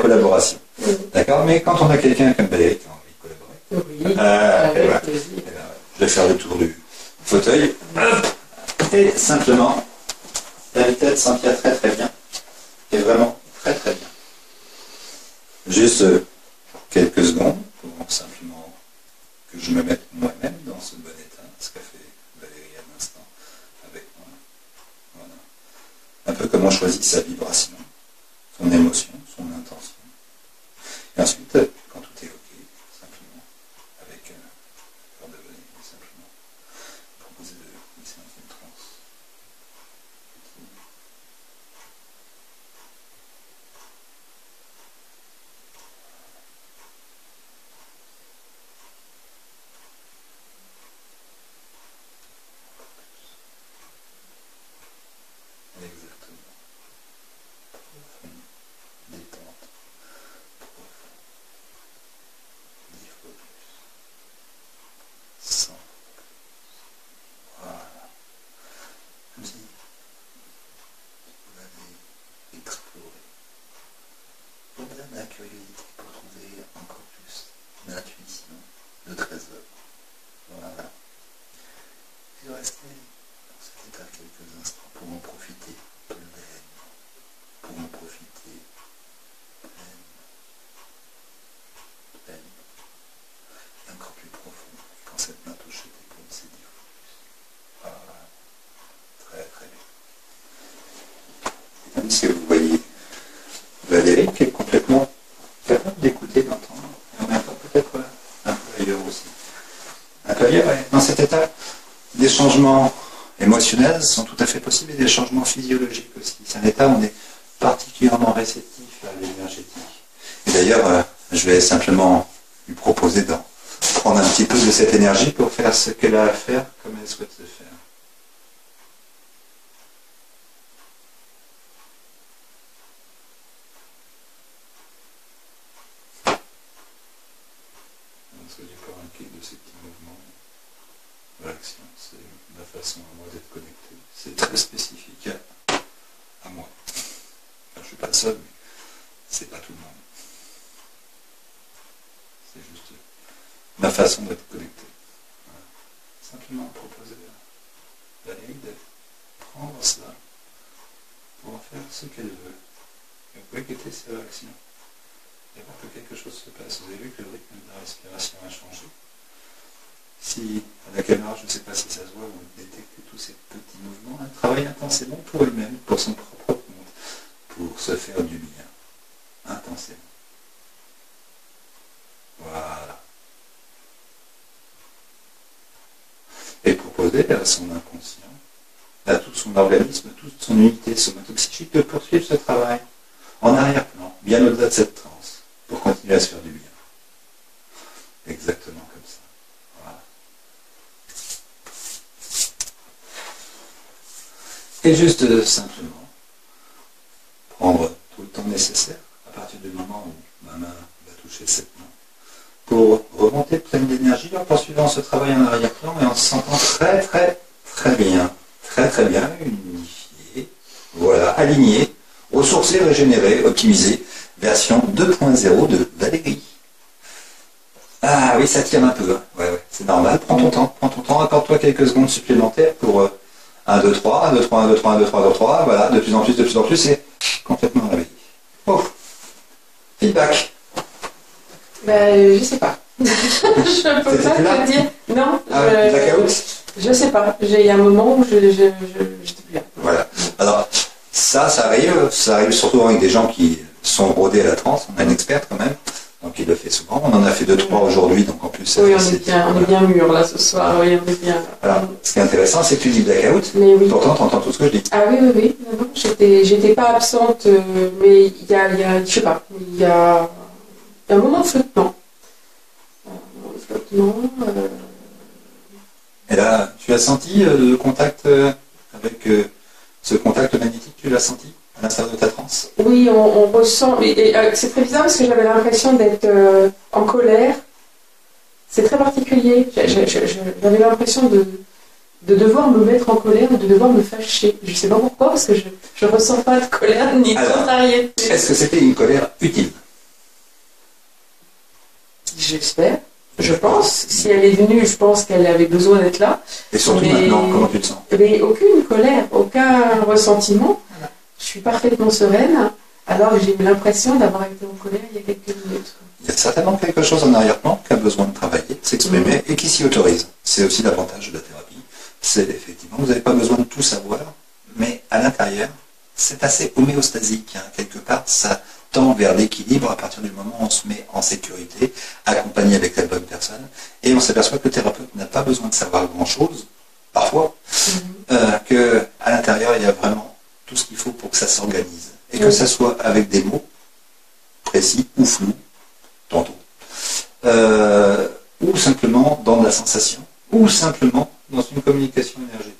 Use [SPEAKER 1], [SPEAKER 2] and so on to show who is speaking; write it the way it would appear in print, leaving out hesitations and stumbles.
[SPEAKER 1] collaboration. D'accord? Mais quand on a quelqu'un comme Valérie qui a envie de collaborer, voilà. Je vais faire le tour du fauteuil. Et simplement, la tête s'empire très très bien. Et vraiment très très bien. Juste quelques secondes pour simplement que je me mette moi-même dans ce bon état, ce qu'a fait Valérie à l'instant avec moi. Voilà. Un peu comme on choisit sa vibration, son émotion, son intention. Et ensuite, quand tout est OK, simplement, avec l'heure de Valérie, simplement, proposer de glisser dans une transe. Exactement. Profonde détente. Profond. 10 fois plus. 100 fois plus. Voilà. Comme si vous l'avez exploré. Vous me donne la curiosité pour trouver encore plus d'intuition, de trésor. Voilà. Et restez dans cet état quelques instants pour en profiter pleinement. Pour en profiter pleinement. Pleinement. Et encore plus profond. Et quand cette main touche l'épaule, c'est 10 fois plus. Voilà. Très très bien. Et tandis que vous voyez Valérie qui est complètement capable d'écouter, d'entendre, et en même temps peut-être un peu ailleurs aussi. Un peu ailleurs, et dans cet état, des changements émotionnels sont tout à fait possibles et des changements physiologiques aussi. C'est un état où on est particulièrement réceptif à l'énergétique. Et d'ailleurs, je vais simplement lui proposer d'en prendre un petit peu de cette énergie pour faire ce qu'elle a à faire comme elle souhaite le faire. Ne soyez pas inquiet de ces petits mouvements. L'action, c'est la façon à moi d'être connecté. C'est très spécifique à moi. Enfin, je ne suis pas le seul, mais c'est pas tout le monde. C'est juste ma façon d'être connecté. Voilà. Simplement proposer à Valérie de prendre cela pour en faire ce qu'elle veut. Et vous pouvez guetter ses réactions. Et voir que quelque chose se passe. Vous avez vu que le rythme de la respiration a changé. Si à la caméra, je ne sais pas si ça se voit, vous détectez tous ces petits mouvements, elle travaille intensément pour elle-même, pour son propre compte, pour se faire du bien, intensément. Voilà. Et proposer à son inconscient, à tout son organisme, toute son unité somatopsychique de poursuivre ce travail en arrière-plan, bien au-delà de cette transe, pour continuer à se faire du bien. Exactement comme ça. Voilà. Et juste simplement prendre tout le temps nécessaire à partir du moment où ma main va toucher cette main pour remonter pleine d'énergie en poursuivant ce travail en arrière-plan et en se sentant très très très bien, unifié, voilà, aligné, ressourcé, régénéré, optimisé, version 2.0 de Valérie. Ah oui, ça tire un peu, hein. Ouais, c'est normal, prends ton temps, accorde-toi quelques secondes supplémentaires pour 1, 2, 3, 1, 2, 3, 1, 2, 3, 1, 2, 3, 2, 3, voilà, de plus en plus, c'est complètement réveillé. Oh, feedback.
[SPEAKER 2] Je sais pas. Je peux pas te dire. Non.
[SPEAKER 1] Blackout.
[SPEAKER 2] Je sais pas. Il y a un moment où je n'étais plus là.
[SPEAKER 1] Voilà. Alors, ça arrive surtout avec des gens qui sont rodés à la transe. On a une experte quand même, donc il le fait souvent. On en a fait 2-3 aujourd'hui, donc en plus...
[SPEAKER 2] Oui, on est bien mûrs là ce soir. Oui, on est bien.
[SPEAKER 1] Alors, ce qui est intéressant, c'est que tu dis blackout,
[SPEAKER 2] mais oui.
[SPEAKER 1] Pourtant tu entends tout ce que je dis.
[SPEAKER 2] Ah oui. Non, j'étais pas absente, mais il y a, je sais pas, il y a un moment de flottement.
[SPEAKER 1] Et là, tu as senti le contact avec ce contact magnétique, tu l'as senti à l'intérieur de ta transe?
[SPEAKER 2] Oui, on ressent, et c'est très bizarre parce que j'avais l'impression d'être en colère. C'est très particulier. J'avais l'impression de devoir me mettre en colère, de devoir me fâcher. Je ne sais pas pourquoi, parce que je ne ressens pas de colère ni de contrariété.
[SPEAKER 1] Est-ce que c'était une colère utile?
[SPEAKER 2] J'espère, je pense. Si elle est venue, je pense qu'elle avait besoin d'être là.
[SPEAKER 1] Et surtout maintenant, comment tu te sens?
[SPEAKER 2] Mais aucune colère, aucun ressentiment. Je suis parfaitement sereine, alors que j'ai eu l'impression d'avoir été en colère il y a quelques minutes.
[SPEAKER 1] Il y a certainement quelque chose en arrière-plan qui a besoin de travailler, de s'exprimer et qui s'y autorise. C'est aussi l'avantage de la thérapie. C'est effectivement, vous n'avez pas besoin de tout savoir, mais à l'intérieur, c'est assez homéostasique. Hein. Quelque part, ça tend vers l'équilibre à partir du moment où on se met en sécurité, accompagné avec la bonne personne, et on s'aperçoit que le thérapeute n'a pas besoin de savoir grand-chose, parfois, qu'à l'intérieur, il y a vraiment tout ce qu'il faut pour que ça s'organise. Et que ça soit avec des mots précis ou flous, tantôt, ou simplement dans de la sensation, ou simplement dans une communication énergétique.